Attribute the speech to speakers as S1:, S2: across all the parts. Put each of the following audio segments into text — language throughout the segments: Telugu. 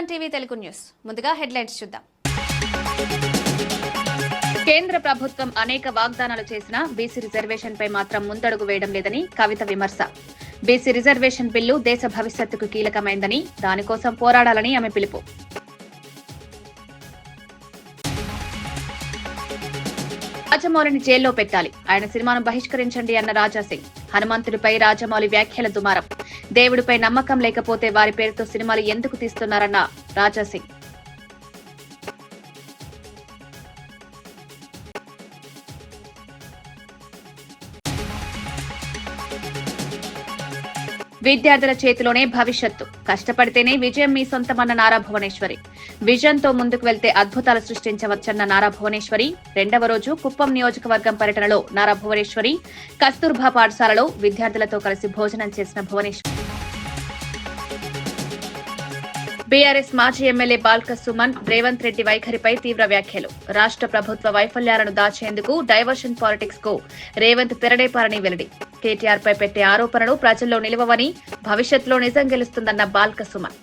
S1: G1 టీవీ తెలుగు న్యూస్ ముందుగా హెడ్లైన్స్ చూద్దాం. కేంద్ర ప్రభుత్వం అనేక వాగ్దానాలు చేసినా బీసీ రిజర్వేషన్ పై మాత్రం ముందడుగు వేయడం లేదని కవిత విమర్శ. బీసీ రిజర్వేషన్ బిల్లు దేశ భవిష్యత్తుకు కీలకమైందని దానికోసం పోరాడాలని ఆమె పిలుపు. రాజమౌళిని జైల్లో పెట్టాలి, ఆయన సినిమాను బహిష్కరించండి అన్న రాజాసింగ్. హనుమంతుడిపై రాజమౌళి వ్యాఖ్యల దుమారం. దేవుడిపై నమ్మకం లేకపోతే వారి పేరుతో సినిమాలు ఎందుకు తీస్తున్నారన్న రాజాసింగ్. విద్యార్థుల చేతిలోనే భవిష్యత్తు, కష్టపడితేనే విజయం మీ సొంతమన్న నారా భువనేశ్వరి. విజన్ తో ముందుకు వెళ్తే అద్భుతాలు సృష్టించవచ్చన్న నారా భువనేశ్వరి. రెండవ రోజు కుప్పం నియోజకవర్గం పర్యటనలో నారా భువనేశ్వరి కస్తూర్బా పాఠశాలలో విద్యార్థులతో కలిసి భోజనం చేసిన భువనేశ్వరి. బీఆర్ఎస్ మాజీ ఎమ్మెల్యే బాల్క సుమన్ రేవంత్ రెడ్డి వైఖరిపై తీవ్ర వ్యాఖ్యలు. రాష్ట్ర ప్రభుత్వ వైఫల్యాలను దాచేందుకు డైవర్షన్ పాలిటిక్స్ కు రేవంత్ తెరడేపారని వెల్లడి. కేటీఆర్ పై పెట్టే ఆరోపణలు ప్రజల్లో నిలవవని, భవిష్యత్తులో నిజం గెలుస్తుందన్న బాల్క సుమన్.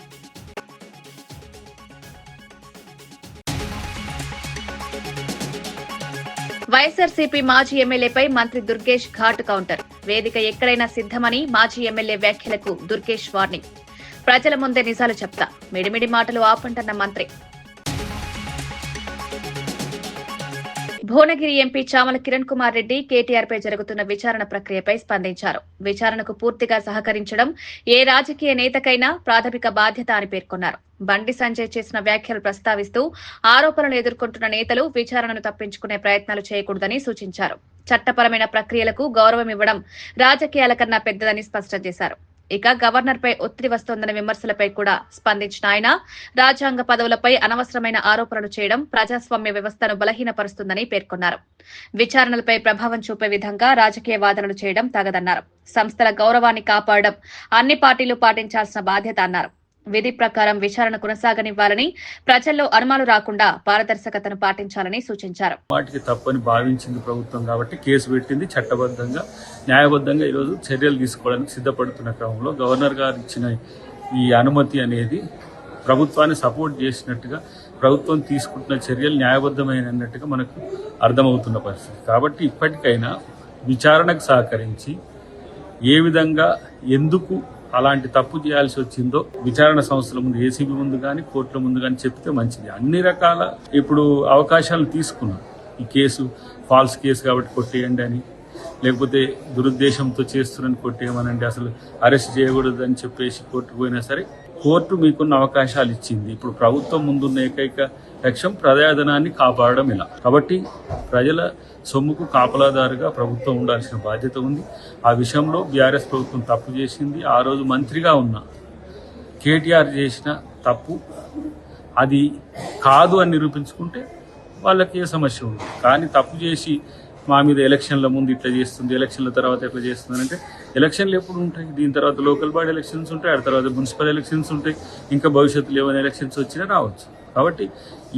S1: వైఎస్ఆర్సీపీ మాజీ ఎమ్మెల్యేపై మంత్రి దుర్గేష్ ఘాటు కౌంటర్. వేదిక ఎక్కడైనా సిద్దమని మాజీ ఎమ్మెల్యే వ్యాఖ్యలకు దుర్గేష్ వార్నింగ్. ప్రజల ముందే నిజాలు చెప్తా, మిడిమిడి మాటలు ఆపంటన్న మంత్రి. భువనగిరి ఎంపీ చామల కిరణ్ కుమార్ రెడ్డి కేటీఆర్ పై జరుగుతున్న విచారణ ప్రక్రియపై స్పందించారు. విచారణకు పూర్తిగా సహకరించడం ఏ రాజకీయ నేతకైనా ప్రాథమిక బాధ్యత అని పేర్కొన్నారు. బండి సంజయ్ చేసిన వ్యాఖ్యలు ప్రస్తావిస్తూ ఆరోపణలు ఎదుర్కొంటున్న నేతలు విచారణను తప్పించుకునే ప్రయత్నాలు చేయకూడదని సూచించారు. చట్టపరమైన ప్రక్రియలకు గౌరవం ఇవ్వడం రాజకీయాల కన్నా పెద్దదని స్పష్టం చేశారు. ఇక గవర్నర్ పై ఒత్తిడి వస్తోందన్న విమర్శలపై కూడా స్పందించిన ఆయన రాజ్యాంగ పదవులపై అనవసరమైన ఆరోపణలు చేయడం ప్రజాస్వామ్య వ్యవస్థను బలహీనపరుస్తుందని పేర్కొన్నారు. విచారణలపై ప్రభావం చూపే విధంగా రాజకీయ వాదనలు చేయడం తగదన్నారు. సంస్థల గౌరవాన్ని కాపాడడం అన్ని పార్టీలు పాటించాల్సిన బాధ్యత అన్నారు. విధి ప్రకారం విచారణ కొనసాగనివ్వాలని, ప్రజల్లో అనుమానాలు రాకుండా పారదర్శకతను పాటించాలని సూచించారు.
S2: వాటికి తప్పని భావించింది ప్రభుత్వం కాబట్టి కేసు పెట్టింది. చట్టబద్ధంగా న్యాయబద్ధంగా ఈరోజు చర్యలు తీసుకోవడానికి సిద్ధపడుతున్న క్రమంలో గవర్నర్ గారు ఇచ్చిన ఈ అనుమతి అనేది ప్రభుత్వాన్ని సపోర్ట్ చేసినట్టుగా, ప్రభుత్వం తీసుకుంటున్న చర్యలు న్యాయబద్ధమైనట్టుగా మనకు అర్థమవుతున్న పరిస్థితి. కాబట్టి ఇప్పటికైనా విచారణకు సహకరించి ఏ విధంగా ఎందుకు అలాంటి తప్పు చేయాల్సి వచ్చిందో విచారణ సంస్థల ముందు, ఏసీబీ ముందు కానీ కోర్టుల ముందు కానీ చెప్తే మంచిది. అన్ని రకాల ఇప్పుడు అవకాశాలు తీసుకున్నాం. ఈ కేసు ఫాల్స్ కేసు కాబట్టి కొట్టేయండి అని, లేకపోతే దురుద్దేశంతో చేస్తున్నారని కొట్టేయమనండి, అసలు అరెస్ట్ చేయకూడదని చెప్పేసి కోర్టుకు పోయినా సరే కోర్టు మీకున్న అవకాశాలు ఇచ్చింది. ఇప్పుడు ప్రభుత్వం ముందున్న ఏకైక లక్ష్యం ప్రజాధనాన్ని కాపాడడం ఇలా. కాబట్టి ప్రజల సొమ్ముకు కాపలాదారుగా ప్రభుత్వం ఉండాల్సిన బాధ్యత ఉంది. ఆ విషయంలో బీఆర్ఎస్ ప్రభుత్వం తప్పు చేసింది. ఆ రోజు మంత్రిగా ఉన్న కేటీఆర్ చేసిన తప్పు అది కాదు అని నిరూపించుకుంటే వాళ్ళకి ఏ సమస్య ఉంది. కానీ తప్పు చేసి మా మీద ఎలక్షన్ల ముందు ఇట్లా చేస్తుంది, ఎలక్షన్ల తర్వాత ఎట్లా చేస్తుంది అంటే, ఎలక్షన్లు ఎప్పుడు ఉంటాయి? దీని తర్వాత లోకల్ బాడీ ఎలక్షన్స్ ఉంటాయి, ఆ తర్వాత మున్సిపల్ ఎలక్షన్స్ ఉంటాయి, ఇంకా భవిష్యత్తులో ఏమైనా ఎలక్షన్స్ వచ్చినా రావచ్చు. కాబట్టి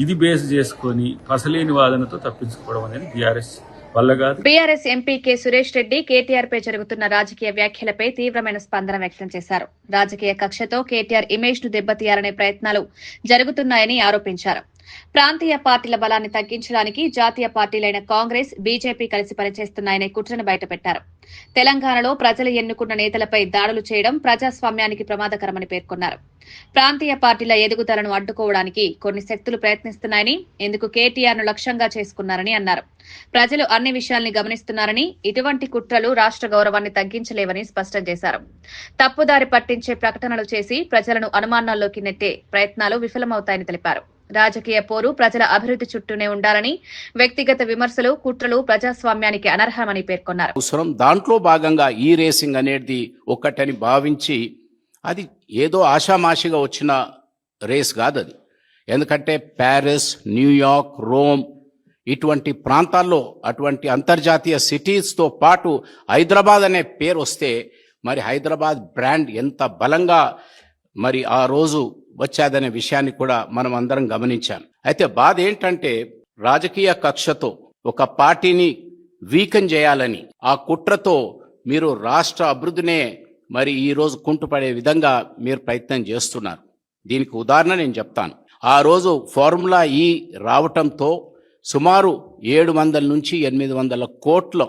S2: ఇది బేస్ చేసుకొని అసలేని వాదనతో తప్పించుకోవడం అనేది బీఆర్ఎస్ వల్ల కాదు.
S1: బీఆర్ఎస్ ఎంపీ కె సురేష్ రెడ్డి కేటీఆర్ పై జరుగుతున్న రాజకీయ వ్యాఖ్యలపై తీవ్రమైన స్పందన వ్యక్తం చేశారు. రాజకీయ కక్షతో కేటీఆర్ ఇమేజ్ ను దెబ్బతీయాలనే ప్రయత్నాలు జరుగుతున్నాయని ఆరోపించారు. ప్రాంతీయ పార్టీల బలాన్ని తగ్గించడానికి జాతీయ పార్టీలైన కాంగ్రెస్, బీజేపీ కలిసి పనిచేస్తున్నాయనే కుట్రను బయటపెట్టారు. తెలంగాణలో ప్రజలు ఎన్నుకున్న నేతలపై దాడులు చేయడం ప్రజాస్వామ్యానికి ప్రమాదకరమని పేర్కొన్నారు. ప్రాంతీయ పార్టీల ఎదుగుదలను అడ్డుకోవడానికి కొన్ని శక్తులు ప్రయత్నిస్తున్నాయని, ఇందుకు కేటీఆర్ ను లక్ష్యంగా చేసుకున్నారని అన్నారు. ప్రజలు అన్ని విషయాల్ని గమనిస్తున్నారని, ఇటువంటి కుట్రలు రాష్ట్ర గౌరవాన్ని తగ్గించలేవని స్పష్టం చేశారు. తప్పుదారి పట్టించే ప్రకటనలు చేసి ప్రజలను అనుమానాల్లోకి నెట్టే ప్రయత్నాలు విఫలమవుతాయని తెలిపారు. రాజకీయ పోరు ప్రజల అభివృద్ధి చుట్టూనే ఉండాలని, వ్యక్తిగత విమర్శలు, కుట్రలు ప్రజాస్వామ్యానికి అనర్హమని పేర్కొన్నారు.
S3: దాంట్లో భాగంగా ఈ రేసింగ్ అనేది ఒకటని భావించి, అది ఏదో ఆషామాషిగా వచ్చిన రేస్ కాదు అది. ఎందుకంటే ప్యారిస్, న్యూయార్క్, రోమ్ ఇటువంటి ప్రాంతాల్లో అటువంటి అంతర్జాతీయ సిటీస్తో పాటు హైదరాబాద్ అనే పేరు వస్తే మరి హైదరాబాద్ బ్రాండ్ ఎంత బలంగా మరి ఆ రోజు వచ్చాదనే విషయాన్ని కూడా మనం అందరం గమనించాం. అయితే బాధ ఏంటంటే రాజకీయ కక్షతో ఒక పార్టీని వీకెన్ చేయాలని ఆ కుట్రతో మీరు రాష్ట్ర అభివృద్ధినే మరి ఈ రోజు కుంటుపడే విధంగా మీరు ప్రయత్నం చేస్తున్నారు. దీనికి ఉదాహరణ నేను చెప్తాను. ఆ రోజు ఫార్ములా ఈ రావటంతో సుమారు 700 నుంచి 800 కోట్ల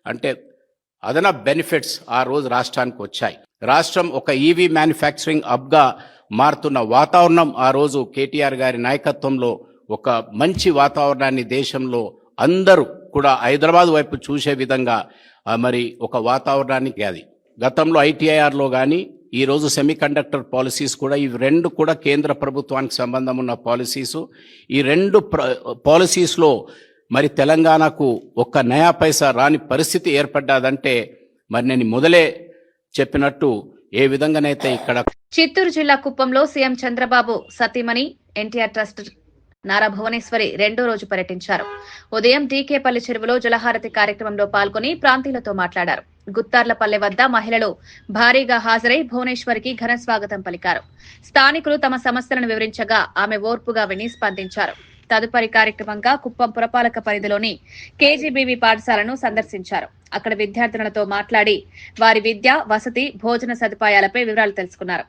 S3: అంటే అదనపు బెనిఫిట్స్ ఆ రోజు రాష్ట్రానికి వచ్చాయి. రాష్ట్రం ఒక ఈవీ మ్యానుఫ్యాక్చరింగ్ హబ్గా మారుతున్న వాతావరణం ఆ రోజు కేటీఆర్ గారి నాయకత్వంలో ఒక మంచి వాతావరణాన్ని దేశంలో అందరూ కూడా హైదరాబాద్ వైపు చూసే విధంగా మరి ఒక వాతావరణానికి అది గతంలో ఐటీఐఆర్లో కానీ ఈరోజు సెమీకండక్టర్ పాలసీస్ కూడా ఇవి రెండు కూడా కేంద్ర ప్రభుత్వానికి సంబంధం ఉన్న పాలసీసు. ఈ రెండు పాలసీస్లో మరి తెలంగాణకు ఒక్క నయా పైసా రాని పరిస్థితి ఏర్పడ్డాదంటే మరి నేను మొదలే చెప్పినట్టు ఏ విధంగానైతే ఇక్కడ
S1: చిత్తూరు జిల్లా కుప్పంలో సీఎం చంద్రబాబు సతీమణి ఎన్టీఆర్ ట్రస్ట్ నారా భువనేశ్వరి రెండో రోజు పర్యటించారు. ఉదయం డీకేపల్లి చెరువులో జలహారతి కార్యక్రమంలో పాల్గొని ప్రాంతీయులతో మాట్లాడారు. గుత్తార్లపల్లె వద్ద మహిళలు భారీగా హాజరై భువనేశ్వరికి ఘన స్వాగతం పలికారు. స్థానికులు తమ సమస్యలను వివరించగా ఆమె ఓర్పుగా విని స్పందించారు. తదుపరి కార్యక్రమంగా కుప్పం పురపాలక పరిధిలోని కేజీబీవీ పాఠశాలను సందర్శించారు. అక్కడ విద్యార్థినులతో మాట్లాడి వారి విద్య, వసతి, భోజన సదుపాయాలపై వివరాలు తెలుసుకున్నారు.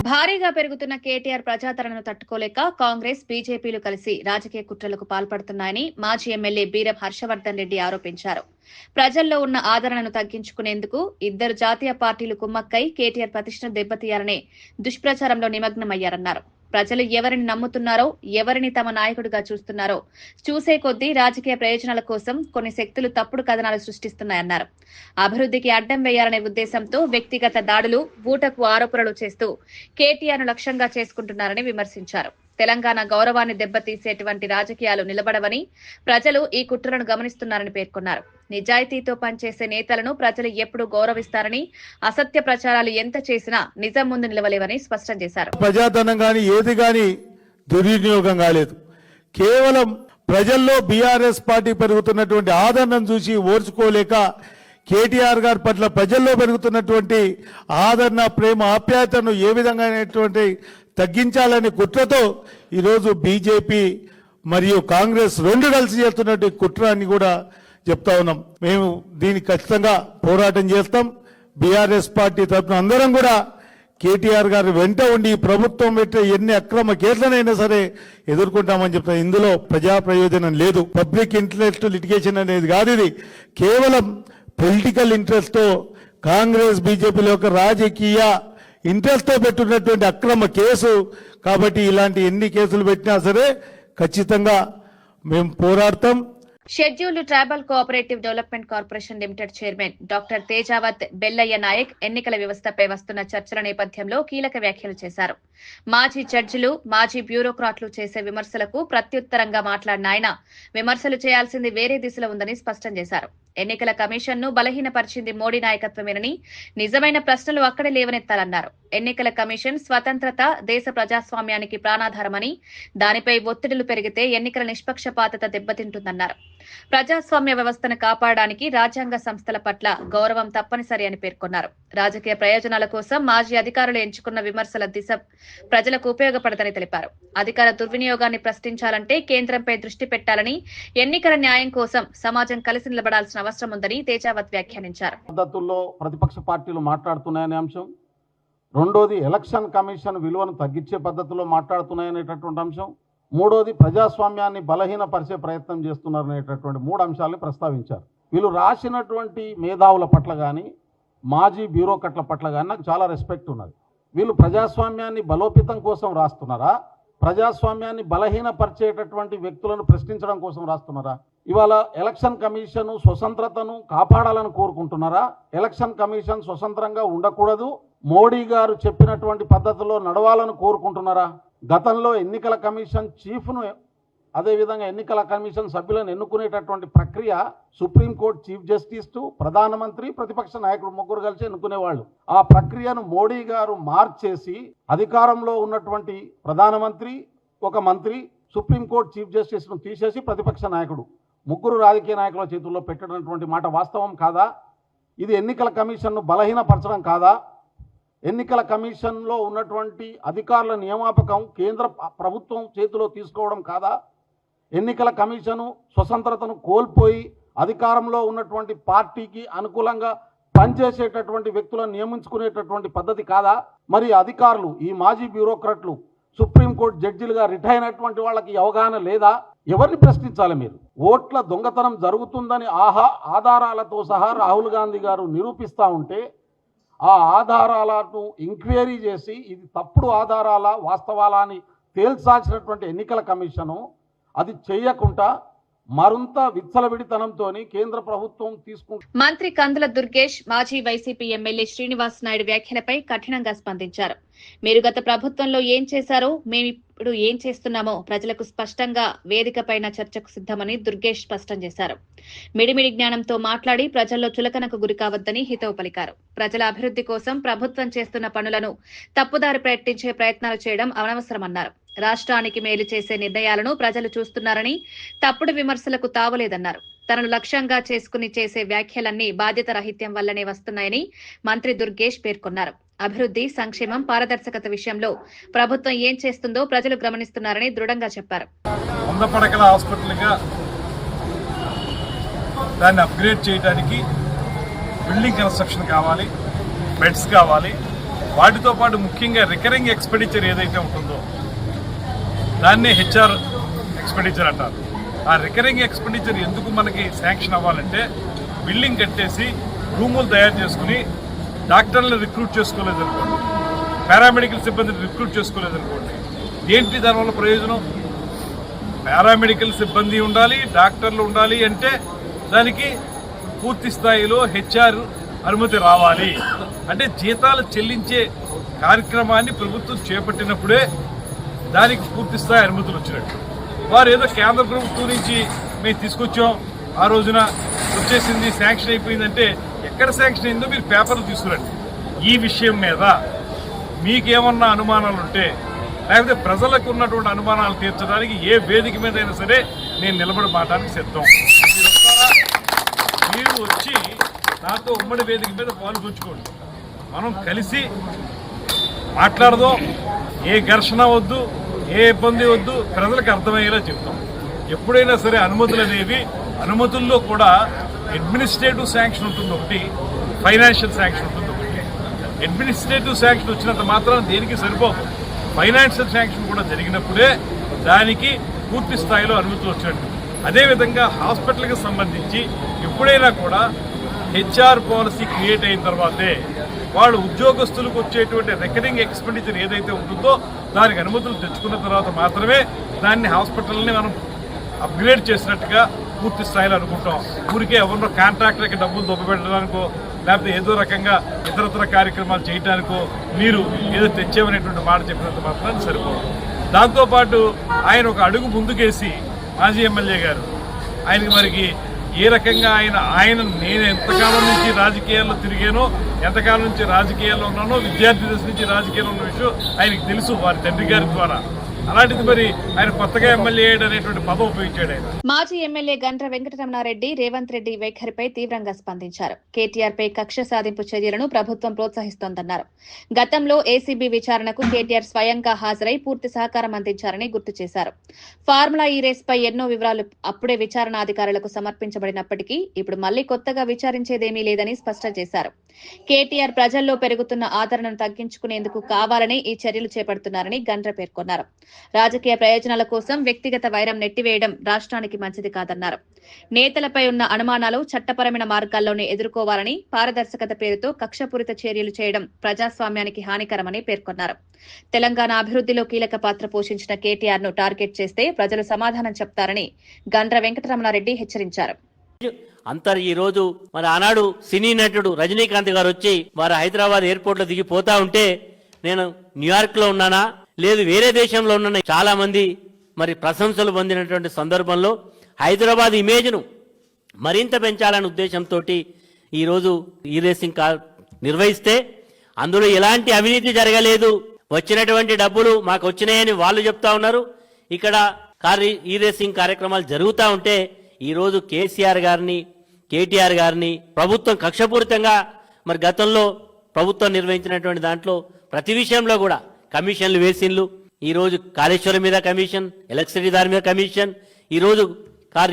S1: భారీగా పెరుగుతున్న కేటీఆర్ ప్రజాదరణను తట్టుకోలేక కాంగ్రెస్, బీజేపీలు కలిసి రాజకీయ కుట్రలకు పాల్పడుతున్నాయని మాజీ ఎమ్మెల్యే బీరం హర్షవర్ధన్ రెడ్డి ఆరోపించారు. ప్రజల్లో ఉన్న ఆదరణను తగ్గించుకునేందుకు ఇద్దరు జాతీయ పార్టీలు కుమ్మక్కై కేటీఆర్ ప్రతిష్టను దెబ్బతీయాలనే దుష్ప్రచారంలో నిమగ్నమయ్యారన్నారు. ప్రజలు ఎవరిని నమ్ముతున్నారో, ఎవరిని తమ నాయకుడిగా చూస్తున్నారో చూసే కొద్దీ రాజకీయ ప్రయోజనాల కోసం కొన్ని శక్తులు తప్పుడు కథనాలు సృష్టిస్తున్నాయన్నారు. అభివృద్ధికి అడ్డం వేయాలనే ఉద్దేశంతో వ్యక్తిగత దాడులు, బూటకు ఆరోపణలు చేస్తూ కేటీఆర్ను లక్ష్యంగా చేసుకుంటున్నారని విమర్శించారు. తెలంగాణ గౌరవాన్ని దెబ్బతీసేటువంటి రాజకీయాలు నిలబడవని, ప్రజలు ఈ కుట్రలను గమనిస్తున్నారని పేర్కొన్నారు. నిజాయితీతో పనిచేసే నేతలను ప్రజలు ఎప్పుడూ గౌరవిస్తారని, అసత్య ప్రచారాలు ఎంత చేసినా నిజం ముందు నిలవలేవని స్పష్టం చేశారు.
S4: ప్రజాధనం గాని ఏది గాని దుర్వినియోగం కాలేదు. కేవలం ప్రజల్లో బీఆర్ఎస్ పార్టీ పెరుగుతున్నటువంటి ఆదరణను చూసి ఓర్చుకోలేక కేటీఆర్ గారి పట్ల ప్రజల్లో పెరుగుతున్నటువంటి ఆదరణ, ప్రేమ, ఆప్యాయతను ఏ విధంగానేటువంటి తగ్గించాలనే కుట్రతో ఈరోజు బీజేపీ మరియు కాంగ్రెస్ రెండు కలిసి చేస్తున్నట్టు కుట్ర అని కూడా చెప్తా ఉన్నాం. మేము దీనికి ఖచ్చితంగా పోరాటం చేస్తాం. బీఆర్ఎస్ పార్టీ తరఫున అందరం కూడా కేటీఆర్ గారు వెంట ఉండి ప్రభుత్వం పెట్టే ఎన్ని అక్రమ కేసులనైనా సరే ఎదుర్కొంటామని చెప్తాం. ఇందులో ప్రజా ప్రయోజనం లేదు. పబ్లిక్ ఇంట్రెస్ట్ లిటిగేషన్ అనేది కాదు. ఇది కేవలం పొలిటికల్ ఇంట్రెస్ట్ తో కాంగ్రెస్, బీజేపీలో ఒక రాజకీయ ఇంట్రెస్ట్ తో పెట్టున్నటువంటి అక్రమ కేసు. కాబట్టి ఇలాంటి ఎన్ని కేసులు పెట్టినా సరే ఖచ్చితంగా మేము పోరాడతాం.
S1: Scheduled tribal cooperative development corporation limited chairman doctor Tejavath Bellaiah Naik ఎన్నికల వ్యవస్థపై వస్తున్న చర్చల నేపథ్యంలో కీలక వ్యాఖ్యలు చేశారు. మాజీ జడ్జిలు, మాజీ బ్యూరోక్రాట్లు చేసే విమర్శలకు ప్రత్యుత్తరంగా మాట్లాడిన ఆయన విమర్శలు చేయాల్సింది వేరే దిశలో ఉందని స్పష్టం చేశారు. ఎన్నికల కమిషన్ ను బలహీనపరిచింది మోడీ నాయకత్వమేనని, నిజమైన ప్రశ్నలు అక్కడే లేవనెత్తాలన్నారు. ఎన్నికల కమిషన్ స్వతంత్రత దేశ ప్రజాస్వామ్యానికి ప్రాణాధారమని, దానిపై ఒత్తిడులు పెరిగితే ఎన్నికల నిష్పక్షపాతత దెబ్బతింటుందన్నారు. ప్రజాస్వామ్య వ్యవస్థను కాపాడడానికి రాజ్యాంగ సంస్థల పట్ల గౌరవం తప్పనిసరి అని పేర్కొన్నారు. రాజకీయ ప్రయోజనాల కోసం మాజీ అధికారులు ఎంచుకున్న విమర్శల దిశ ప్రజలకు ఉపయోగపడదని తెలిపారు. అధికార దుర్వినియోగాన్ని ప్రశ్నించాలంటే కేంద్రంపై దృష్టి పెట్టాలని, ఎన్నికల న్యాయం కోసం సమాజం కలిసి నిలబడాల్సిన అవసరం ఉందని తేజావత్ వ్యాఖ్యానించారు.
S5: పద్ధతుల్లో ప్రతిపక్ష పార్టీలు మాట్లాడుతున్నాయనే అంశం, రెండోది ఎలక్షన్ కమిషన్ విలువను తగ్గించే పద్ధతిలో మాట్లాడుతున్నాయనేటటువంటి అంశం, మూడోది ప్రజాస్వామ్యాన్ని బలహీనపరిచే ప్రయత్నం చేస్తున్నారు అనేటటువంటి 3 అంశాలని ప్రస్తావించారు. వీళ్ళు రాసినటువంటి మేధావుల పట్ల కానీ మాజీ బ్యూరోక్రాట్ల పట్ల కానీ నాకు చాలా రెస్పెక్ట్ ఉన్నది. వీళ్ళు ప్రజాస్వామ్యాన్ని బలోపేతం కోసం రాస్తున్నారా, ప్రజాస్వామ్యాన్ని బలహీనపరిచేటటువంటి వ్యక్తులను ప్రశ్నించడం కోసం రాస్తున్నారా? ఇవాళ ఎలక్షన్ కమిషన్ స్వతంత్రతను కాపాడాలని కోరుకుంటున్నారా? ఎలక్షన్ కమిషన్ స్వతంత్రంగా ఉండకూడదు, మోడీ గారు చెప్పినటువంటి పద్ధతిలో నడవాలని కోరుకుంటున్నారా? గతంలో ఎన్నికల కమిషన్ చీఫ్ను అదేవిధంగా ఎన్నికల కమిషన్ సభ్యులను ఎన్నుకునేటటువంటి ప్రక్రియ సుప్రీంకోర్టు చీఫ్ జస్టిస్ టు ప్రధానమంత్రి ప్రతిపక్ష నాయకుడు ముగ్గురు కలిసి ఎన్నుకునేవాళ్ళు. ఆ ప్రక్రియను మోడీ గారు మార్చేసి అధికారంలో ఉన్నటువంటి ప్రధానమంత్రి, ఒక మంత్రి, సుప్రీంకోర్టు చీఫ్ జస్టిస్ను తీసేసి ప్రతిపక్ష నాయకుడు ముగ్గురు రాజకీయ నాయకుల చేతుల్లో పెట్టినటువంటి మాట వాస్తవం కాదా? ఇది ఎన్నికల కమిషన్ను బలహీనపరచడం కాదా? ఎన్నికల కమిషన్లో ఉన్నటువంటి అధికారుల నియామకం కేంద్ర ప్రభుత్వం చేతిలో తీసుకోవడం కాదా? ఎన్నికల కమిషను స్వతంత్రతను కోల్పోయి అధికారంలో ఉన్నటువంటి పార్టీకి అనుకూలంగా పనిచేసేటటువంటి వ్యక్తులను నియమించుకునేటటువంటి పద్ధతి కాదా? మరి అధికారులు, ఈ మాజీ బ్యూరోక్రాట్లు, సుప్రీంకోర్టు జడ్జిలుగా రిటైర్ అయినటువంటి వాళ్ళకి అవగాహన లేదా? ఎవరిని ప్రశ్నించాలి మీరు? ఓట్ల దొంగతనం జరుగుతుందని ఆధారాలతో సహా రాహుల్ గాంధీ గారు నిరూపిస్తూ ఉంటే ఆ ఆధారాలను ఎంక్వైరీ చేసి ఇది తప్పుడు ఆధారాల వాస్తవాలా అని తేల్చాల్సినటువంటి ఎన్నికల కమిషను అది చేయకుండా మరింత విచ్చలవిడితనంతో కేంద్ర ప్రభుత్వం తీసుకుంటుంది.
S1: మంత్రి కందుల దుర్గేష్ మాజీ వైసీపీ ఎమ్మెల్యే శ్రీనివాస్ నాయుడు వ్యాఖ్యలపై కఠినంగా స్పందించారు. మీరు గత ప్రభుత్వంలో ఏం చేశారో, మేమిప్పుడు ఏం చేస్తున్నామో ప్రజలకు స్పష్టంగా వేదికపైన చర్చకు సిద్దమని దుర్గేష్ స్పష్టం చేశారు. మిడిమిడి జ్ఞానంతో మాట్లాడి ప్రజల్లో చులకనకు గురికావద్దని హితవు పలికారు. ప్రజల అభివృద్ధి కోసం ప్రభుత్వం చేస్తున్న పనులను తప్పుదారి పట్టించే ప్రయత్నాలు చేయడం అనవసరమన్నారు. రాష్ట్రానికి మేలు చేసే నిర్ణయాలను ప్రజలు చూస్తున్నారని తప్పుడు విమర్శలకు తావలేదన్నారు. తనను లక్ష్యంగా చేసుకుని చేసే వ్యాఖ్యలన్నీ బాధ్యత రహిత్యం వల్లనే వస్తున్నాయని మంత్రి దుర్గేష్ పేర్కొన్నారు. అభివృద్ధి, సంక్షేమం, పారదర్శకత విషయంలో ప్రభుత్వం ఏం చేస్తుందో ప్రజలు గమనిస్తున్నారని దృఢంగా చెప్పారు.
S6: 100 పడకల హాస్పిటల్గా దాన్ని అప్గ్రేడ్ చేయడానికి బిల్డింగ్ కన్స్ట్రక్షన్ కావాలి, బెడ్స్ కావాలి. వాటితో పాటు ముఖ్యంగా రికరింగ్ ఎక్స్పెండిచర్ ఏదైతే ఉంటుందో దాన్నే హెచ్ఆర్ ఎక్స్పెండిచర్ అంటారు. ఆ రికరింగ్ ఎక్స్పెండిచర్ ఎందుకు మనకి శాంక్షన్ అవ్వాలంటే బిల్డింగ్ కట్టేసి రూములు తయారు చేసుకుని డాక్టర్లను రిక్రూట్ చేసుకోలేదనుకోండి, పారామెడికల్ సిబ్బందిని రిక్రూట్ చేసుకోలేదనుకోండి, ఏంటి దానివల్ల ప్రయోజనం? పారామెడికల్ సిబ్బంది ఉండాలి, డాక్టర్లు ఉండాలి అంటే దానికి పూర్తి స్థాయిలో హెచ్ఆర్ అనుమతి రావాలి. అంటే జీతాలు చెల్లించే కార్యక్రమాన్ని ప్రభుత్వం చేపట్టినప్పుడే దానికి పూర్తి స్థాయి అనుమతులు వచ్చినట్టు. వారు ఏదో కేంద్ర ప్రభుత్వం నుంచి మేము తీసుకొచ్చాం, ఆ రోజున వచ్చేసింది, శాంక్షన్ అయిపోయిందంటే ఎక్కడ శాంక్షన్ అయిందో మీరు పేపర్లు తీసుకురండి. ఈ విషయం మీద మీకేమన్నా అనుమానాలు ఉంటే, లేకపోతే ప్రజలకు ఉన్నటువంటి అనుమానాలు తీర్చడానికి ఏ వేదిక మీద అయినా సరే నేను నిలబడి మాట్లాడడానికి సిద్ధం. మీరు వస్తారా? మీరు వచ్చి నాతో ఉమ్మడి వేదిక మీద పాల్గొంచుకోండి. మనం కలిసి మాట్లాడదాం. ఏ ఘర్షణ వద్దు, ఏ ఇబ్బంది వద్దు, ప్రజలకు అర్థమయ్యేలా చెప్తాం. ఎప్పుడైనా సరే అనుమతులు అనేవి, అనుమతుల్లో కూడా అడ్మినిస్ట్రేటివ్ శాంక్షన్ ఉంటుంది ఒకటి, ఫైనాన్షియల్ శాంక్షన్ ఉంటుంది ఒకటి. అడ్మినిస్ట్రేటివ్ శాంక్షన్ వచ్చినంత మాత్రం దేనికి సరిపోదు. ఫైనాన్షియల్ శాంక్షన్ కూడా జరిగినప్పుడే దానికి పూర్తి స్థాయిలో అనుమతులు వచ్చినట్టు. అదేవిధంగా హాస్పిటల్కి సంబంధించి ఎప్పుడైనా కూడా హెచ్ఆర్ పాలసీ క్రియేట్ అయిన తర్వాతే వాళ్ళు ఉద్యోగస్తులకు వచ్చేటువంటి రికరింగ్ ఎక్స్పెండిచర్ ఏదైతే ఉంటుందో దానికి అనుమతులు తెచ్చుకున్న తర్వాత మాత్రమే దాన్ని హాస్పిటల్ని మనం అప్గ్రేడ్ చేసినట్టుగా పూర్తి స్థాయిలో అనుకుంటాం. ఊరికే ఎవరినో కాంట్రాక్టర్కి డబ్బులు దొబ్బపెట్టడానికో లేకపోతే ఏదో రకంగా ఇతరతర కార్యక్రమాలు చేయడానికో మీరు ఏదో తెచ్చేవనేటువంటి మాట చెప్పినంత మాత్రం సరిపోదు. దాంతోపాటు ఆయన ఒక అడుగు ముందుకేసి మాజీ ఎమ్మెల్యే గారు ఆయనకి మరికి ఏ రకంగా నేను ఎంతకాలం నుంచి రాజకీయాల్లో తిరిగానో, ఎంతకాలం నుంచి రాజకీయాల్లో ఉన్నానో, విద్యార్థి దశ నుంచి రాజకీయాల్లో ఉన్న విషయం ఆయనకు తెలుసు వారి తండ్రి గారి ద్వారా. అలాంటిది మరి ఆయన కొత్తగా ఎమ్మెల్యే అనేటువంటి పదం ఉపయోగించాడు. ఆయన
S1: మాజీ ఎమ్మెల్యే గండ్ర వెంకటరమణారెడ్డి రేవంత్ రెడ్డి వైఖరిపై తీవ్రంగా స్పందించారు. కేటీఆర్ పై కక్ష సాధింపు చర్యలను ప్రభుత్వం ప్రోత్సహిస్తోందన్నారు. గతంలో ఏసీబీ విచారణకు కేటీఆర్ స్వయంగా హాజరై పూర్తి సహకారం అందించారని గుర్తు చేశారు. ఫార్ములా ఈ రేస్ పై ఎన్నో వివరాలు అప్పుడే విచారణ అధికారులకు సమర్పించబడినప్పటికీ ఇప్పుడు మళ్లీ కొత్తగా విచారించేదేమీ లేదని స్పష్టం చేశారు. కేటీఆర్ ప్రజల్లో పెరుగుతున్న ఆదరణను తగ్గించుకునేందుకు కావాలని ఈ చర్యలు చేపడుతున్నారని గండ్ర పేర్కొన్నారు. రాజకీయ ప్రయోజనాల కోసం వ్యక్తిగత వైరం నెట్టివేయడం రాష్ట్రానికి మంచిది కాదన్నారు. నేతలపై ఉన్న అనుమానాలు చట్టపరమైన మార్గాల్లోనే ఎదుర్కోవాలని, పారదర్శకత పేరుతో కక్షపూరిత చర్యలు చేయడం ప్రజాస్వామ్యానికి హానికరమని పేర్కొన్నారు. తెలంగాణ అభివృద్ధిలో కీలక పాత్ర పోషించిన కేటీఆర్ ను టార్గెట్ చేస్తే ప్రజలు సమాధానం చెప్తారని గండ్ర వెంకటరమణారెడ్డి హెచ్చరించారు.
S7: ఈరోజు మన ఆనాడు సినీ నటుడు రజనీకాంత్ గారు వచ్చి వారు హైదరాబాద్ ఎయిర్పోర్ట్ లో దిగిపోతా ఉంటే నేను న్యూయార్క్ లో ఉన్నానా లేదు వేరే దేశంలో ఉన్న చాలా మంది మరి ప్రశంసలు పొందినటువంటి సందర్భంలో హైదరాబాద్ ఇమేజ్ ను మరింత పెంచాలనే ఉద్దేశంతో ఈరోజు ఈ రేసింగ్ నిర్వహిస్తే అందులో ఎలాంటి అవినీతి జరగలేదు, వచ్చినటువంటి డబ్బులు మాకు వచ్చినాయని వాళ్ళు చెప్తా ఉన్నారు. ఇక్కడ ఈ రేసింగ్ కార్యక్రమాలు జరుగుతూ ఉంటే ఈరోజు కేసీఆర్ గారిని, కేటీఆర్ గారిని ప్రభుత్వం కక్షపూరితంగా మరి గతంలో ప్రభుత్వం నిర్వహించినటువంటి దాంట్లో ప్రతి విషయంలో కూడా కమిషన్లు వేసిండ్లు. ఈరోజు కాళేశ్వరం మీద కమిషన్, ఎలక్ట్రిసిటీ దాని మీద కమిషన్, ఈరోజు కార్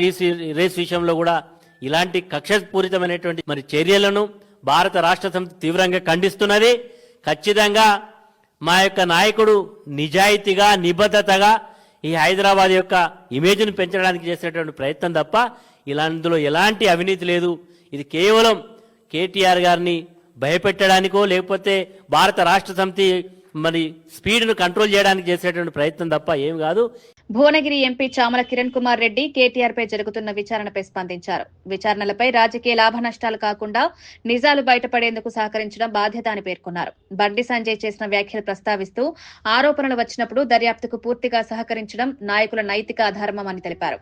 S7: రేస్ విషయంలో కూడా ఇలాంటి కక్షపూరితమైనటువంటి మరి చర్యలను భారత రాష్ట్ర సమితి తీవ్రంగా ఖండిస్తున్నది. ఖచ్చితంగా మా యొక్క నాయకుడు నిజాయితీగా, నిబద్ధతగా ఈ హైదరాబాద్ యొక్క ఇమేజ్ను పెంచడానికి చేసినటువంటి ప్రయత్నం తప్ప ఇలాంటిలో ఎలాంటి అవినీతి లేదు. ఇది కేవలం కేటీఆర్ గారిని భయపెట్టడానికో లేకపోతే భారత రాష్ట్ర సమితి మరి స్పీడ్ను కంట్రోల్ చేయడానికి చేసేటువంటి ప్రయత్నం తప్ప ఏం కాదు.
S1: భువనగిరి ఎంపీ చామల కిరణ్ కుమార్ రెడ్డి కేటీఆర్ పై జరుగుతున్న విచారణపై స్పందించారు. విచారణలపై రాజకీయ లాభ నష్టాలు కాకుండా నిజాలు బయటపడేందుకు సహకరించడం బాధ్యత అని పేర్కొన్నారు. బండి సంజయ్ చేసిన వ్యాఖ్యలు ప్రస్తావిస్తూ ఆరోపణలు వచ్చినప్పుడు దర్యాప్తుకు పూర్తిగా సహకరించడం నాయకుల నైతిక ధర్మం అని తెలిపారు.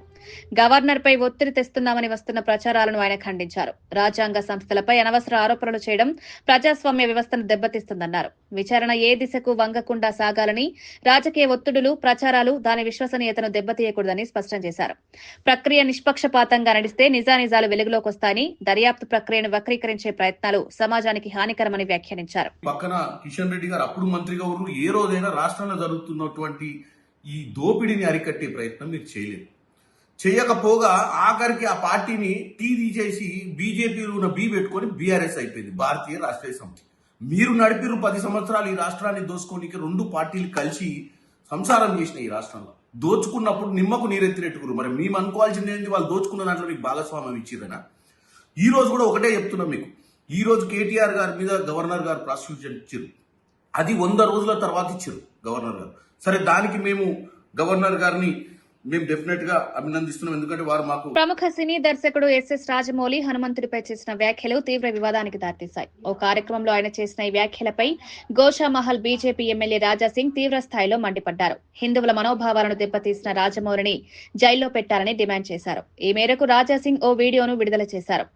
S1: గవర్నర్ పై ఒత్తిడి తెస్తున్నామని వస్తున్న ప్రచారాలను ఆయన ఖండించారు. రాజ్యాంగ సంస్థలపై అనవసర ఆరోపణలు చేయడం ప్రజాస్వామ్య వ్యవస్థను దెబ్బతీస్తుందన్నారు. విచారణ ఏ దిశకు వంగకుండా సాగాలని, రాజకీయ ఒత్తిడులు, ప్రచారాలు దాని విశ్వసనీయతను దెబ్బతీయకూడదని స్పష్టం చేశారు. ప్రక్రియ నిష్పక్షపాతంగా నడిస్తే నిజానిజాలు వెలుగులోకి వస్తాయని, దర్యాప్తు ప్రక్రియను వక్రీకరించే ప్రయత్నాలు సమాజానికి హానికరమని వ్యాఖ్యానించారు.
S8: పక్కన కిషన్ రెడ్డి గారు అప్పుడు మంత్రిగా ఉన్నారు. ఏ రోజైనా రాష్ట్రంలో జరుగుతున్నటువంటి ఈ దోపిడీని అరికట్టే ప్రయత్నం మీరు చేయలేదు. చేయకపోగా ఆఖరికి ఆ పార్టీని టీ తీసేసి బీజేపీలో ఉన్న బీ పెట్టుకొని బీఆర్ఎస్ అయిపోయింది, భారతీయ రాష్ట్రీయ సమితి. మీరు నడిపిరు 10 సంవత్సరాలు ఈ రాష్ట్రాన్ని దోచుకోనికి 2 పార్టీలు కలిసి సంసారం చేసిన ఈ రాష్ట్రంలో. దోచుకున్నప్పుడు నిమ్మకు నీరెత్తినట్టుకురు. మరి మేము అనుకోవాల్సింది ఏంటి? వాళ్ళు దోచుకున్న దాంట్లో మీకు భాగస్వామ్యం ఇచ్చిరనా? ఈ రోజు కూడా ఒకటే చెప్తున్నాం మీకు. ఈ రోజు కేటీఆర్ గారి మీద గవర్నర్ గారు ప్రాసిక్యూషన్ ఇచ్చారు. అది 100 రోజుల తర్వాత ఇచ్చారు గవర్నర్ గారు. సరే, దానికి మేము గవర్నర్ గారిని డెఫినెట్ గా అభినందిస్తున్నాం. ఎందుకంటే వారు మాకు
S1: ప్రముఖ సినీ దర్శకుడు ఎస్ఎస్ రాజమౌళి హనుమంతుడిపై చేసిన వ్యాఖ్యలు తీవ్ర వివాదానికి దారితీశాయి. ఓ కార్యక్రమంలో ఆయన చేసిన ఈ వ్యాఖ్యలపై గోషామహల్ బీజేపీ ఎమ్మెల్యే రాజాసింగ్ తీవ్ర స్థాయిలో మండిపడ్డారు. హిందువుల మనోభావాలను దెబ్బతీసిన రాజమౌళిని జైల్లో పెట్టాలని డిమాండ్ చేశారు. ఈ మేరకు రాజాసింగ్ ఓ వీడియోను విడుదల చేశారు.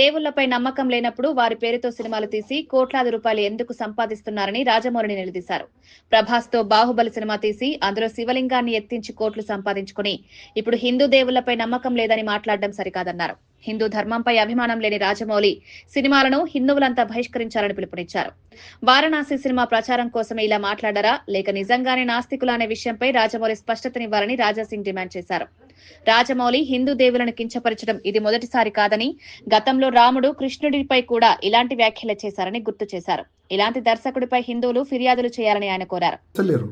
S1: దేవుళ్లపై నమ్మకం లేనప్పుడు వారి పేరుతో సినిమాలు తీసి కోట్లాది రూపాయలు ఎందుకు సంపాదిస్తున్నారని రాజమౌళిని నిలదీశారు. ప్రభాస్ తో బాహుబలి సినిమా తీసి అందులో శివలింగాన్ని ఎత్తించి కోట్లు సంపాదించుకుని ఇప్పుడు హిందూ దేవుళ్లపై నమ్మకం లేదని మాట్లాడడం సరికాదన్నారు. హిందూ ధర్మంపై అభిమానం లేని రాజమౌళి సినిమాలను హిందువులంతా బహిష్కరించాలని పిలుపునిచ్చారు. వారణాసి సినిమా ప్రచారం కోసమే ఇలా మాట్లాడారా లేక నిజంగానే నాస్తికుల అనే విషయంపై రాజమౌళి స్పష్టతనివ్వాలని రాజాసింగ్ డిమాండ్ చేశారు. రాజమౌళి హిందూ దేవులను కించపరచడం ఇది మొదటిసారి కాదని, గతంలో రాముడు, కృష్ణుడిపై కూడా ఇలాంటి వ్యాఖ్యలు చేశారని గుర్తు చేశారు. ఇలాంటి దర్శకుడిపై హిందువులు ఫిర్యాదులు చేయాలని ఆయన కోరారు.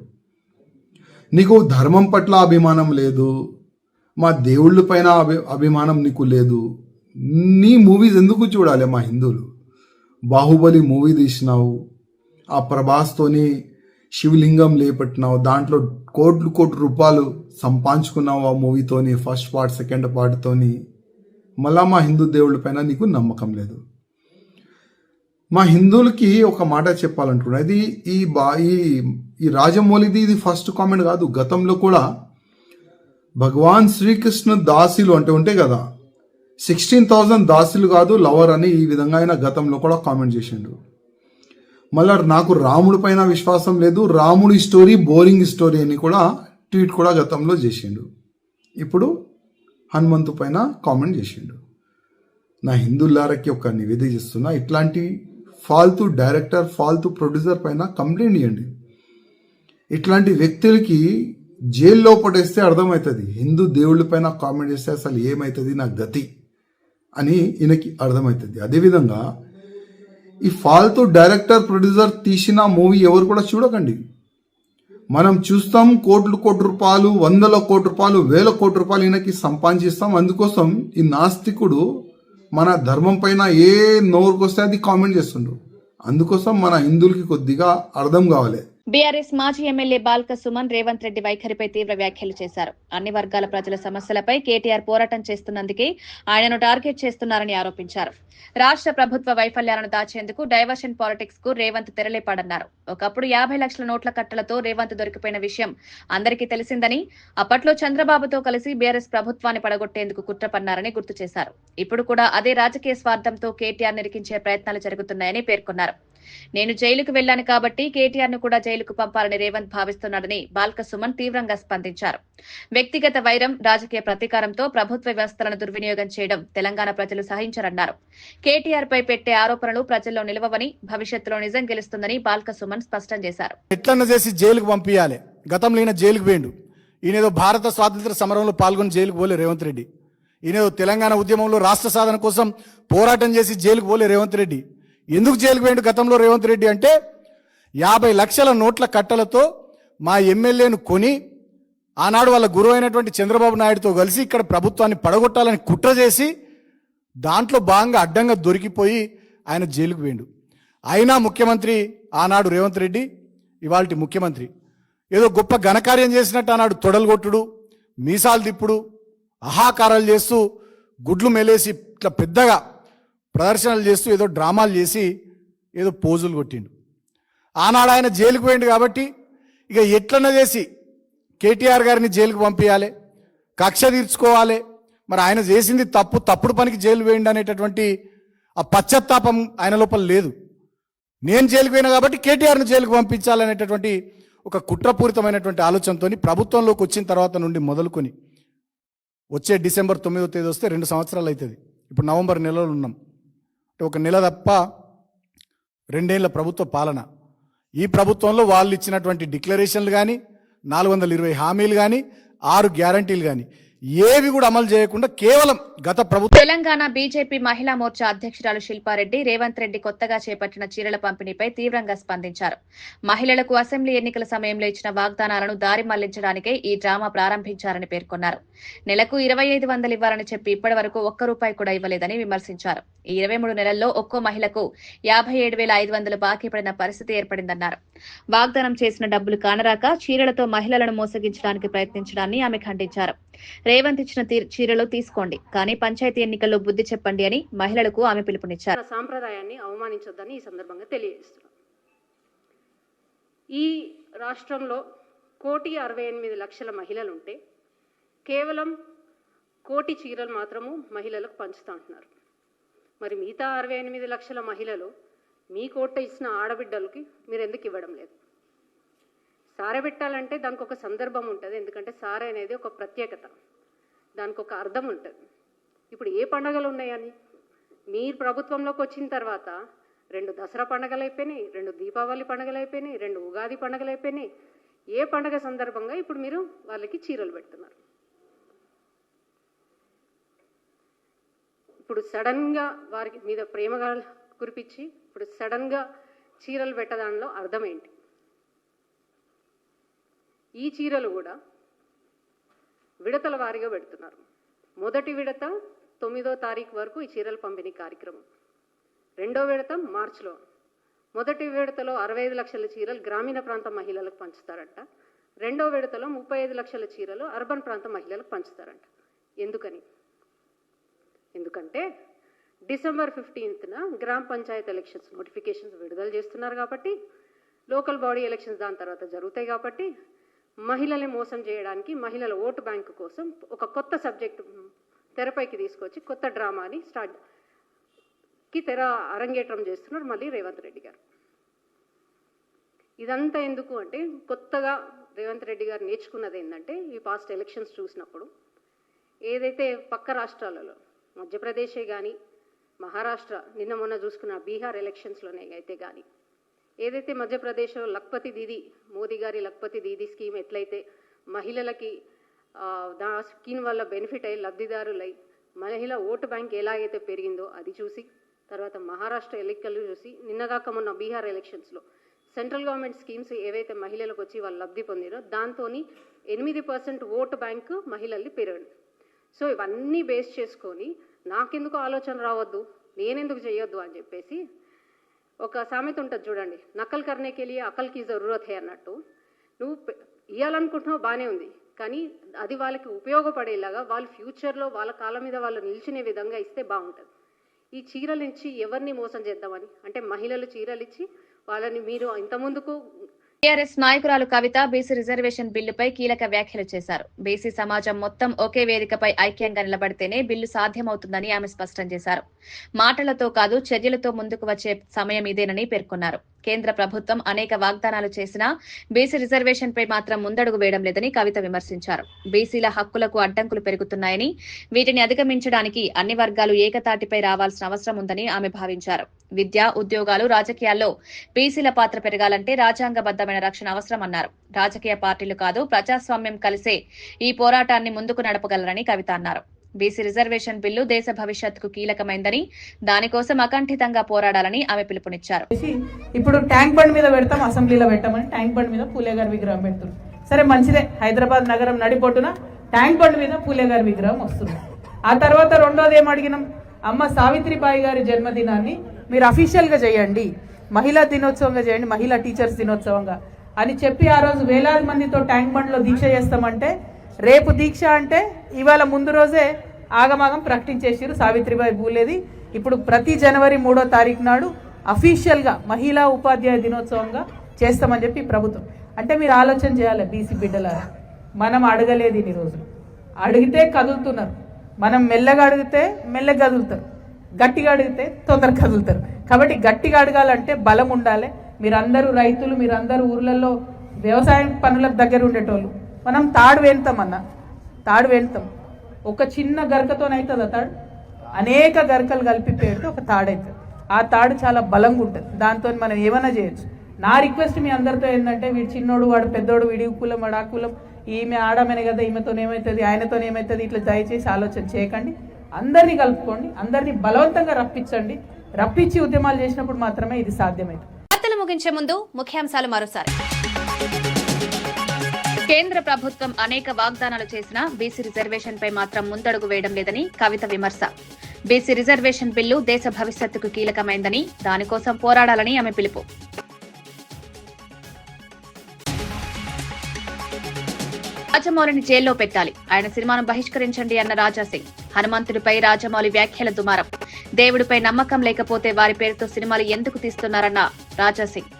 S9: నీకు ధర్మం పట్ల అభిమానం లేదు, మా దేవుళ్ళ పైన అభిమానం నీకు లేదు, నీ మూవీస్ ఎందుకు చూడాలి మా హిందువులు? బాహుబలి మూవీ తీసినావు, ఆ ప్రభాస్తోని శివలింగం లేపట్టినావు, దాంట్లో కోట్లు రూపాయలు సంపాదించుకున్నావు ఆ మూవీతోని, ఫస్ట్ పార్ట్, సెకండ్ పార్ట్తోని. మళ్ళా మా హిందూ దేవుళ్ళ పైన నీకు నమ్మకం లేదు. మా హిందువులకి ఒక మాట చెప్పాలంటున్నా, ఇది ఈ రాజమౌళిది ఇది ఫస్ట్ కామెంట్ కాదు. గతంలో కూడా భగవాన్ శ్రీకృష్ణ దాసులు అంటే ఉంటాయి కదా, 16,000 దాసులు కాదు లవర్ అని ఈ విధంగా ఆయన గతంలో కూడా కామెంట్ చేసిండు. మళ్ళా నాకు రాముడి పైన విశ్వాసం లేదు, రాముడి స్టోరీ బోరింగ్ స్టోరీ అని కూడా ట్వీట్ కూడా గతంలో చేసిండు. ఇప్పుడు హనుమంతు పైన కామెంట్ చేసిండు. నా హిందువులారకి ఒక నివేదిక చేస్తున్నా, ఇట్లాంటి ఫాల్తూ డైరెక్టర్, ఫాల్తూ ప్రొడ్యూసర్ పైన కంప్లైంట్ ఇవ్వండి. ఇట్లాంటి వ్యక్తులకి జైల్లో పడేస్తే అర్థమవుతుంది, హిందూ దేవుళ్ళ పైన కామెంట్ చేస్తే అసలు ఏమవుతుంది నా గతి అని ఈయనకి అర్థమవుతుంది. అదేవిధంగా ఈ ఫాల్తూ డైరెక్టర్, ప్రొడ్యూసర్ తీసిన మూవీ ఎవరు కూడా చూడకండి. మనం చూస్తాం కోట్ల రూపాయలు, 100 కోట్ల రూపాయలు, 1000 కోట్ల రూపాయలు ఈయనకి సంపాదిస్తాం. అందుకోసం ఈ నాస్తికుడు మన ధర్మం పైన ఏ నోరుకొస్తే అది కామెంట్ చేస్తుండ్రు. అందుకోసం మన హిందువులకి కొద్దిగా అర్థం కావాలి.
S1: బీఆర్ఎస్ మాజీ ఎమ్మెల్యే బాల్క సుమన్ రేవంత్ రెడ్డి వైఖరిపై తీవ్ర వ్యాఖ్యలు చేశారు. అన్ని వర్గాల ప్రజల సమస్యలపై కేటీఆర్ పోరాటం చేస్తున్నందుకే ఆయనను టార్గెట్ చేస్తున్నారని ఆరోపించారు. రాష్ట్ర ప్రభుత్వ వైఫల్యాలను దాచేందుకు డైవర్షన్ పాలిటిక్స్ కు రేవంత్ తెరలేపాడన్నారు. ఒకప్పుడు 50 లక్షల నోట్ల కట్టలతో రేవంత్ దొరికిపోయిన విషయం అందరికీ తెలిసిందని, అప్పట్లో చంద్రబాబుతో కలిసి బీఆర్ఎస్ ప్రభుత్వాన్ని పడగొట్టేందుకు కుట్ర పన్నారని గుర్తు చేశారు. ఇప్పుడు కూడా అదే రాజకీయ స్వార్థంతో కేటీఆర్ నిరికించే ప్రయత్నాలు జరుగుతున్నాయని పేర్కొన్నారు. నేను జైలుకు వెళ్లాను కాబట్టి కేటీఆర్ ను కూడా జైలుకు పంపాలని రేవంత్ భావిస్తున్నాడని బాల్క సుమన్ తీవ్రంగా స్పందించారు. వ్యక్తిగత వైరం, రాజకీయ ప్రతీకారంతో ప్రభుత్వ వ్యవస్థలను దుర్వినియోగం చేయడం తెలంగాణ ప్రజలు సహించరన్నారు. కేటీఆర్ పై పెట్టే ఆరోపణలు ప్రజల్లో నిలవవని, భవిష్యత్తులో నిజం గెలుస్తుందని బాల్క సుమన్ స్పష్టం చేశారు.
S10: ఎట్లన్నా చేసి జైలుకు పంపించాలి. గతంలో ఈయన జైలుకు పోయిండు. ఈయనేదో భారత స్వాతంత్ర సమరంలో పాల్గొని జైలుకు పోలే రేవంత్ రెడ్డి. ఈయనేదో తెలంగాణ ఉద్యమంలో రాష్ట్ర సాధన కోసం పోరాటం చేసి జైలుకు పోలే రేవంత్ రెడ్డి. ఎందుకు జైలుకు పోయిండు గతంలో రేవంత్ రెడ్డి అంటే 50 లక్షల నోట్ల కట్టలతో మా ఎమ్మెల్యేను కొని ఆనాడు వాళ్ళ గురువు అయినటువంటి చంద్రబాబు నాయుడుతో కలిసి ఇక్కడ ప్రభుత్వాన్ని పడగొట్టాలని కుట్ర చేసి దాంట్లో భాగంగా అడ్డంగా దొరికిపోయి ఆయన జైలుకు పోయిండు. అయినా ముఖ్యమంత్రి ఆనాడు రేవంత్ రెడ్డి, ఇవాల్టి ముఖ్యమంత్రి ఏదో గొప్ప ఘనకార్యం చేసినట్టు ఆనాడు తొడలు కొట్టుడు, మీసాలు తిప్పుడు, అహాకారాలు చేస్తూ గుడ్లు మెలేసి ఇట్లా పెద్దగా ప్రదర్శనలు చేస్తూ ఏదో డ్రామాలు చేసి ఏదో పోజులు కొట్టిండు. ఆనాడు ఆయన జైలుకు పోయిండు కాబట్టి ఇక ఎట్లన్నా చేసి కేటీఆర్ గారిని జైలుకు పంపించాలి, కక్ష తీర్చుకోవాలి. మరి ఆయన చేసింది తప్పుడు పనికి జైలు పోయిండు అనేటటువంటి ఆ పశ్చాత్తాపం ఆయన లోపల లేదు. నేను జైలుకు పోయినా కాబట్టి కేటీఆర్ని జైలుకు పంపించాలనేటటువంటి ఒక కుట్రపూరితమైనటువంటి ఆలోచనతో ప్రభుత్వంలోకి వచ్చిన తర్వాత నుండి మొదలుకొని వచ్చే డిసెంబర్ 9వ తేదీ వస్తే 2 సంవత్సరాలు అవుతుంది. ఇప్పుడు నవంబర్ నెలలో ఉన్నాం. ఒక నెల తప్ప 2 ఏళ్ల ప్రభుత్వ పాలన. ఈ ప్రభుత్వంలో వాళ్ళు ఇచ్చినటువంటి డిక్లరేషన్లు కానీ, 420 హామీలు కానీ, 6 గ్యారంటీలు కానీ ఏవి కూడా అమలు చేయకుండా కేవలం గత ప్రభుత్వం.
S1: తెలంగాణ బీజేపీ మహిళా మోర్చా అధ్యక్షురాలు శిల్పారెడ్డి రేవంత్ రెడ్డి కొత్తగా చేపట్టిన చీరల పంపిణీపై తీవ్రంగా స్పందించారు. మహిళలకు అసెంబ్లీ ఎన్నికల సమయంలో ఇచ్చిన వాగ్దానాలను దారి మళ్లించడానికే ఈ డ్రామా ప్రారంభించారని పేర్కొన్నారు. నెలకు 2500 ఇవ్వాలని చెప్పి ఇప్పటి వరకు ₹1 కూడా ఇవ్వలేదని విమర్శించారు. ఈ 23 నెలల్లో ఒక్కో మహిళకు 57,500 బాకీ పడిన పరిస్థితి ఏర్పడిందన్నారు. వాగ్దానం చేసిన డబ్బులు కానరాక చీరలతో మహిళలను మోసగించడానికి ప్రయత్నించడాన్ని ఆమె ఖండించారు. రేవంత్ ఇచ్చిన చీరలు తీసుకోండి, కానీ పంచాయతీ ఎన్నికల్లో బుద్ధి చెప్పండి అని మహిళలకు ఆమె పిలుపునిచ్చారు.
S11: సాంప్రదాయాన్ని అవమానించొద్దని ఈ సందర్భంగా తెలియజేస్తున్నాం. ఈ రాష్ట్రంలో 1,68,00,000 మహిళలుంటే కేవలం 1,00,000 చీరలు మాత్రము మహిళలకు పంచుతా అంటున్నారు. మరి మిగతా 68 లక్షల మహిళలు మీ కోట ఇచ్చిన ఆడబిడ్డలకి మీరు ఎందుకు ఇవ్వడం లేదు? సారె పెట్టాలంటే దానికి ఒక సందర్భం ఉంటుంది. ఎందుకంటే సారె అనేది ఒక ప్రత్యేకత, దానికి ఒక అర్థం ఉంటుంది. ఇప్పుడు ఏ పండుగలు ఉన్నాయని మీరు ప్రభుత్వంలోకి వచ్చిన తర్వాత 2 దసరా పండుగలు అయిపోయినాయి, 2 దీపావళి పండుగలు అయిపోయినాయి, 2 ఉగాది పండుగలు అయిపోయినాయి. ఏ పండుగ సందర్భంగా ఇప్పుడు మీరు వాళ్ళకి చీరలు పెడుతున్నారు? ఇప్పుడు సడన్గా వారికి మీద ప్రేమగా కురిపించి ఇప్పుడు సడన్గా చీరలు పెట్టడానిలో అర్థం ఏంటి? ఈ చీరలు కూడా విడతల వారీగా పెడుతున్నారు. మొదటి విడత 9వ తారీఖు వరకు ఈ చీరల పంపిణీ కార్యక్రమం. 2వ విడత మార్చిలో. మొదటి విడతలో 65 లక్షల చీరలు గ్రామీణ ప్రాంత మహిళలకు పంచుతారంట. 2వ విడతలో 35 లక్షల చీరలు అర్బన్ ప్రాంత మహిళలకు పంచుతారంట. ఎందుకని? ఎందుకంటే డిసెంబర్ 15న గ్రామ పంచాయత్ ఎలక్షన్స్ నోటిఫికేషన్స్ విడుదల చేస్తున్నారు కాబట్టి, లోకల్ బాడీ ఎలక్షన్స్ దాని తర్వాత జరుగుతాయి కాబట్టి, మహిళల్ని మోసం చేయడానికి, మహిళల ఓటు బ్యాంకు కోసం ఒక కొత్త సబ్జెక్టు తెరపైకి తీసుకొచ్చి కొత్త డ్రామాని తెర అరంగేట్రం చేస్తున్నారు మళ్ళీ రేవంత్ రెడ్డి గారు. ఇదంతా ఎందుకు అంటే, కొత్తగా రేవంత్ రెడ్డి గారు నేర్చుకున్నది ఏంటంటే, ఈ పాస్ట్ ఎలక్షన్స్ చూసినప్పుడు ఏదైతే పక్క రాష్ట్రాలలో మధ్యప్రదేశే కానీ, మహారాష్ట్ర, నిన్న మొన్న చూసుకున్న బీహార్ ఎలక్షన్స్లోనే అయితే కానీ, ఏదైతే మధ్యప్రదేశ్లో లఖ్పతి దీదీ, మోదీ గారి లఖ్పతి దీదీ స్కీమ్ ఎట్లయితే మహిళలకి దా స్కీమ్ వల్ల బెనిఫిట్ అయ్యి లబ్ధిదారులై మహిళ ఓటు బ్యాంక్ ఎలాగైతే పెరిగిందో అది చూసి, తర్వాత మహారాష్ట్ర ఎన్నికలు చూసి, నిన్నగాక మొన్న బీహార్ ఎలక్షన్స్లో సెంట్రల్ గవర్నమెంట్ స్కీమ్స్ ఏవైతే మహిళలకు వచ్చి వాళ్ళు లబ్ధి పొందిరో దాంతో 8% ఓటు బ్యాంకు మహిళల్ని పెరిగింది. సో ఇవన్నీ బేస్ చేసుకొని నాకెందుకు ఆలోచన రావద్దు, నేనెందుకు చేయొద్దు అని చెప్పేసి ఒక సామెత ఉంటుంది చూడండి, నకల్ కర్నేకి వెళ్ళి అకల్కి జరూరత్ హే అన్నట్టు. నువ్వు ఇవ్వాలనుకుంటున్నావు బాగానే ఉంది, కానీ అది వాళ్ళకి ఉపయోగపడేలాగా వాళ్ళు ఫ్యూచర్లో వాళ్ళ కాళ్ళ మీద వాళ్ళు నిల్చునే విధంగా ఇస్తే బాగుంటుంది. ఈ చీరలు ఇచ్చి ఎవరిని మోసం చేద్దామని అంటే మహిళలు చీరలు ఇచ్చి వాళ్ళని మీరు ఇంతకుముందుకు
S1: టీఆర్ఎస్ నాయకురాలు కవిత బీసీ రిజర్వేషన్ బిల్లుపై కీలక వ్యాఖ్యలు చేశారు. బీసీ సమాజం మొత్తం ఒకే వేదికపై ఐక్యంగా నిలబడితేనే బిల్లు సాధ్యమవుతుందని ఆమె స్పష్టం చేశారు. మాటలతో కాదు చర్యలతో ముందుకు వచ్చే సమయం ఇదేనని పేర్కొన్నారు. కేంద్ర ప్రభుత్వం అనేక వాగ్దానాలు చేసినా బీసీ రిజర్వేషన్ పై మాత్రం ముందడుగు వేయడం లేదని కవిత విమర్శించారు. బీసీల హక్కులకు అడ్డంకులు పెరుగుతున్నాయని, వీటిని అధిగమించడానికి అన్ని వర్గాలు ఏకతాటిపై రావాల్సిన అవసరం ఉందని ఆమె భావించారు. విద్య, ఉద్యోగాలు, రాజకీయాల్లో బీసీల పాత్ర పెరగాలంటే రాజ్యాంగబద్దమైన రక్షణ అవసరమన్నారు. రాజకీయ పార్టీలు కాదు, ప్రజాస్వామ్యం కలిసే ఈ పోరాటాన్ని ముందుకు నడపగలరని కవిత అన్నారు. బీసీ రిజర్వేషన్ బిల్లు దేశ భవిష్యత్తుకు కీలకమైందని, దానికోసం అకంఠితంగా పోరాడాలని ఆమె పిలుపునిచ్చారు.
S12: ఇప్పుడు ట్యాంక్ బండ్ మీద పెడతాం, అసెంబ్లీలో పెట్టమని ట్యాంక్ బండ్ మీద పూలే గారి విగ్రహం పెడుతుంది. సరే మంచిదే, హైదరాబాద్ నగరం నడిపోటున ట్యాంక్ బండ్ మీద పూలే గారి విగ్రహం వస్తుంది. ఆ తర్వాత రెండోది ఏం అడిగినాం, అమ్మ సావిత్రిబాయి గారి జన్మదినాన్ని మీరు అఫీషియల్గా చేయండి, మహిళా దినోత్సవంగా చేయండి, మహిళా టీచర్స్ దినోత్సవంగా అని చెప్పి ఆ రోజు వేలాది మందితో ట్యాంక్ బండ్లో దీక్ష చేస్తామంటే, రేపు దీక్ష అంటే ఇవాళ ముందు రోజే ఆగమాగం ప్రకటించేసారు సావిత్రిబాయి పూలేది. ఇప్పుడు ప్రతి జనవరి 3వ తారీఖు నాడు అఫీషియల్గా మహిళా ఉపాధ్యాయ దినోత్సవంగా చేస్తామని చెప్పి ప్రభుత్వం. అంటే మీరు ఆలోచన చేయాలి బీసీ బిడ్డలారా, మనం అడగలేదు ఇన్ని రోజులు, అడిగితే కదులుతున్నారు. మనం మెల్లగా అడిగితే మెల్లగా కదులుతారు, గట్టిగా అడిగితే తొందరగా కదులుతారు. కాబట్టి గట్టిగా అడగాలంటే బలం ఉండాలి. మీరందరూ రైతులు, మీరందరూ ఊర్లలో వ్యవసాయ పనులకు దగ్గర ఉండేటోళ్ళు. మనం తాడు వేస్తామన్నా, తాడు వేస్తాం, ఒక చిన్న గరకతోనవుతుందా తాడు? అనేక గరకలు కలిపి పెడితే ఒక తాడు అవుతుంది. ఆ తాడు చాలా బలంగా ఉంటుంది, దాంతో మనం ఏమైనా చేయొచ్చు. నా రిక్వెస్ట్ మీ అందరితో ఏంటంటే, వీడు చిన్నోడు వాడు పెద్దోడు, వీడి కులం వాడు ఆ కులం, ఈమె ఆడమనే కదా ఈమెతో ఏమవుతుంది ఆయనతో ఏమవుతుంది, ఇట్లా దయచేసి ఆలోచన చేయకండి. అందరినీ కలుపుకోండి, అందరినీ బలవంతంగా రప్పించండి. రప్పించి ఉద్యమాలు చేసినప్పుడు మాత్రమే ఇది సాధ్యమైంది.
S1: వార్తలు ముగించే ముందు ముఖ్యాంశాలు మరోసారి. కేంద్ర ప్రభుత్వం అనేక వాగ్దానాలు చేసినా బీసీ రిజర్వేషన్ పై మాత్రం ముందడుగు వేయడం లేదని కవిత విమర్శ. బీసీ రిజర్వేషన్ బిల్లు దేశ భవిష్యత్తుకు కీలకమైందని, దానికోసం పోరాడాలని ఆమె పిలుపు. రాజమౌళిని జైల్లో పెట్టాలి, ఆయన సినిమాను బహిష్కరించండి అన్న రాజాసింగ్. హనుమంతుడిపై రాజమౌళి వ్యాఖ్యల దుమారం. దేవుడిపై నమ్మకం లేకపోతే వారి పేరుతో సినిమాలు ఎందుకు తీస్తున్నారన్న రాజాసింగ్.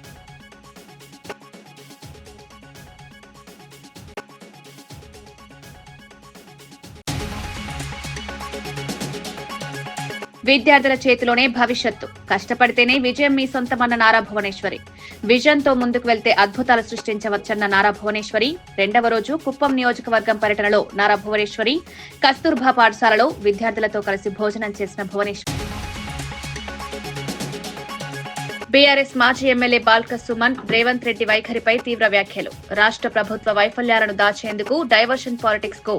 S1: విద్యార్థుల చేతిలోనే భవిష్యత్తు, కష్టపడితేనే విజయం మీ సొంతమన్న నారా భువనేశ్వరి. విజన్తో ముందుకు వెళ్తే అద్భుతాలు సృష్టించవచ్చన్న నారా భువనేశ్వరి. 2వ రోజు కుప్పం నియోజకవర్గం పర్యటనలో నారా భువనేశ్వరి కస్తూర్బా పాఠశాలలో విద్యార్థులతో కలిసి భోజనం చేసిన భువనేశ్వరి. బీఆర్ఎస్ మాజీ ఎమ్మెల్యే బాల్క సుమన్ రేవంత్ రెడ్డి వైఖరిపై తీవ్ర వ్యాఖ్యలు. రాష్ట్ర ప్రభుత్వ వైఫల్యాలను దాచేందుకు డైవర్షన్ పాలిటిక్స్ కు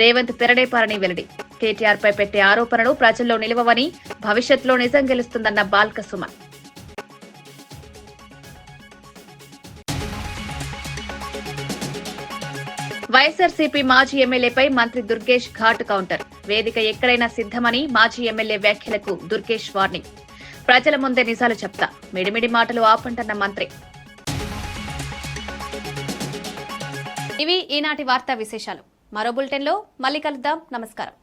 S1: రేవంత్ తెరడేపారని వెల్లడి. కేటీఆర్ పై పెట్టే ఆరోపణలు ప్రజల్లో నిలవవని, భవిష్యత్తులో నిజం గెలుస్తుందన్న బాల్క సుమన్. వైఎస్ఆర్సీపీ మాజీ ఎమ్మెల్యేపై మంత్రి దుర్గేష్ ఘాటు కౌంటర్. వేదిక ఎక్కడైనా సిద్ధమని మాజీ ఎమ్మెల్యే వ్యాఖ్యలకు దుర్గేష్ వార్నింగ్. ప్రజల ముందే నిజాలు చెప్తా, మిడిమిడి మాటలు ఆపంటన్న మంత్రి. ఇవి ఈనాటి వార్తా విశేషాలు. మరో బులెటిన్లో మళ్ళీ కలుద్దాం. నమస్కారం.